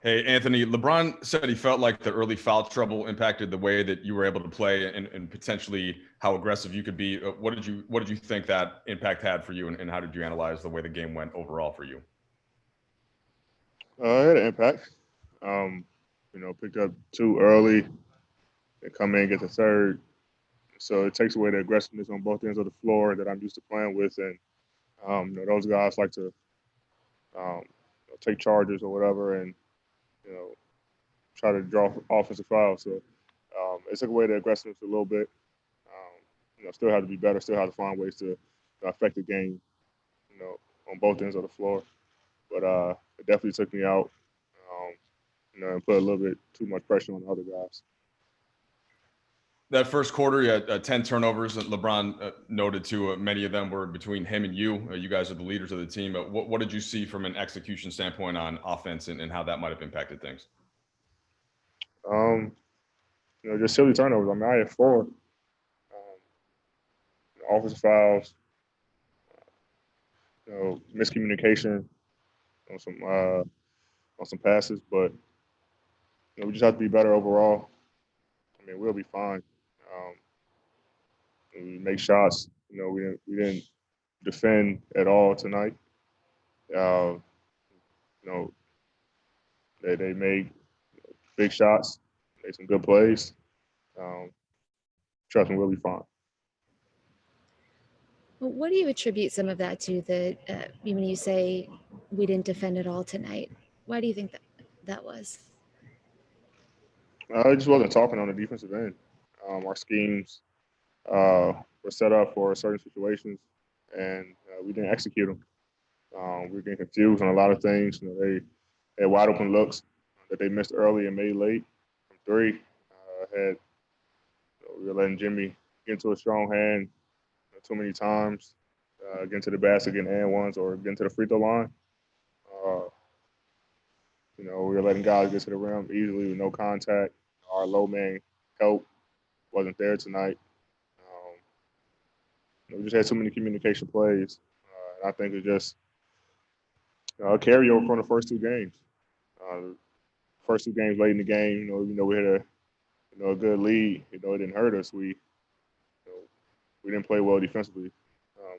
Hey, Anthony, LeBron said he felt like the early foul trouble impacted the way that you were able to play and potentially how aggressive you could be. What did you think that impact had for you, and how did you analyze the way the game went overall for you? It had an impact. Um, picked up two early and come in and get the third. So it takes away the aggressiveness on both ends of the floor that I'm used to playing with. And, those guys like to um, take charges or whatever and, you know, try to draw offensive fouls. So it took away the aggressiveness a little bit. Still have to be better, still have to find ways to affect the game, you know, on both ends of the floor. But it definitely took me out, um, and put a little bit too much pressure on the other guys. That first quarter, you had 10 turnovers. LeBron noted too, many of them were between him and you. You guys are the leaders of the team. What did you see from an execution standpoint on offense, and how that might have impacted things? Um, just silly turnovers. I mean, I had four offensive fouls, miscommunication on some passes, but we just have to be better overall. I mean, we'll be fine. Um, we make shots. We didn't defend at all tonight. Uh, you know, they made big shots, made some good plays. Um, Trust me, we'll be fine. Well, what do you attribute some of that to? That when you say we didn't defend at all tonight, why do you think that was? I just wasn't talking on the defensive end. Our schemes were set up for certain situations, and we didn't execute them. We were getting confused on a lot of things. They had wide open looks that they missed early and made late from three. We were letting Jimmy get into a strong hand too many times, get into the basket, getting and ones, or get into the free throw line. Uh, we were letting guys get to the rim easily with no contact. Our low man help wasn't there tonight. We just had too many communication plays. And I think it's just a carryover from the first two games. First two games late in the game, we had a good lead. It didn't hurt us. We didn't play well defensively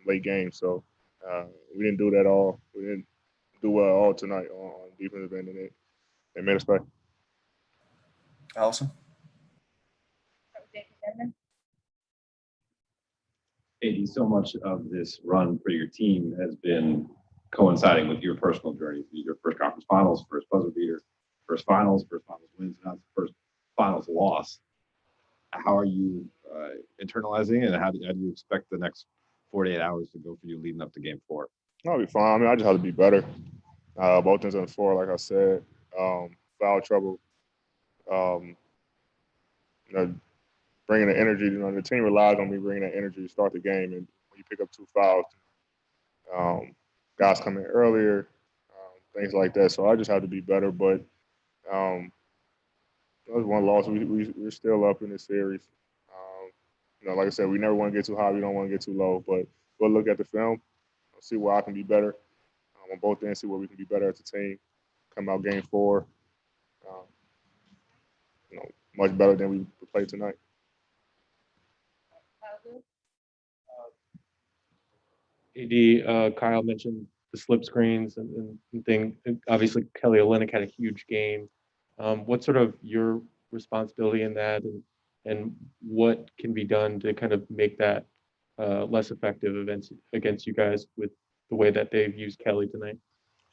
late game, so we didn't do that all. We didn't do well all tonight on defensive end, and it made us pay. Allison? AD, so much of this run for your team has been coinciding with your personal journey. Your first conference finals, first buzzer beater, first finals wins, now it's the first finals loss. How are you internalizing it, and how do you expect the next 48 hours to go for you leading up to game four? I'll be fine. I mean, I just have to be better. Both ends on the floor, like I said. Foul trouble. Um, you know, bringing the energy. The team relies on me bringing that energy to start the game. And when you pick up two fouls, um, guys come in earlier, things like that. So I just have to be better. But um, that was one loss. We're still up in this series. Like I said, we never want to get too high. We don't want to get too low. But we'll look at the film, see where I can be better on both ends, see where we can be better as a team. Come out game four, um, much better than we played tonight. AD, Kyle mentioned the slip screens and thing. And obviously, Kelly Olynyk had a huge game. What's sort of your responsibility in that, and what can be done to kind of make that less effective against you guys with the way that they've used Kelly tonight?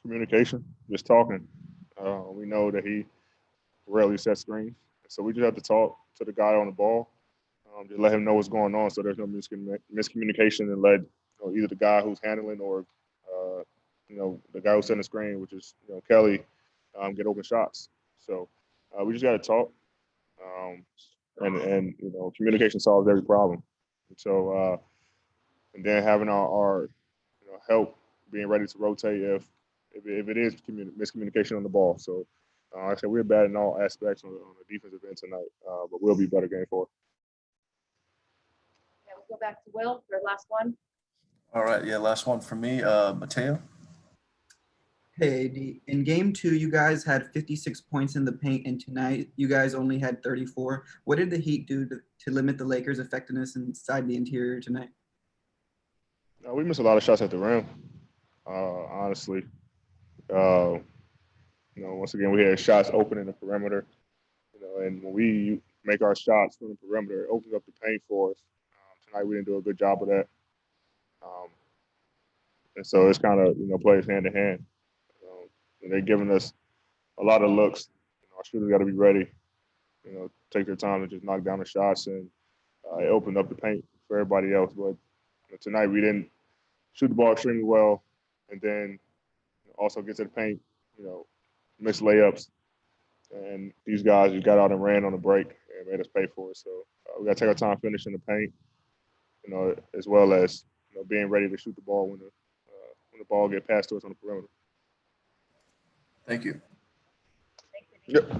Communication, just talking. We know that he rarely sets screens, so we just have to talk to the guy on the ball, just let him know what's going on, so there's no miscommunication, and let either the guy who's handling or the guy who's setting the screen, which is Kelly, get open shots. So we just got to talk, and communication solves every problem. And then having our help being ready to rotate if it is miscommunication on the ball. So like I said, we're bad in all aspects on the defensive end tonight, but we'll be better game four. Yeah, we'll go back to Will for last one. All right, yeah, last one from me, Mateo. Hey, AD. In game two, you guys had 56 points in the paint, and tonight you guys only had 34. What did the Heat do to limit the Lakers' effectiveness inside the interior tonight? We missed a lot of shots at the rim, honestly. Uh, once again, we had shots open in the perimeter, and when we make our shots from the perimeter, it opens up the paint for us. Tonight, we didn't do a good job of that. Um, and so it's kind of, plays hand in hand. And they're giving us a lot of looks. Our shooters got to be ready, take their time and just knock down the shots, and it opened up the paint for everybody else. But tonight, we didn't shoot the ball extremely well, and then also get to the paint, miss layups. And these guys who got out and ran on the break and made us pay for it. So we got to take our time finishing the paint, as well as being ready to shoot the ball when the ball get passed to us on the perimeter. Thank you. Yep.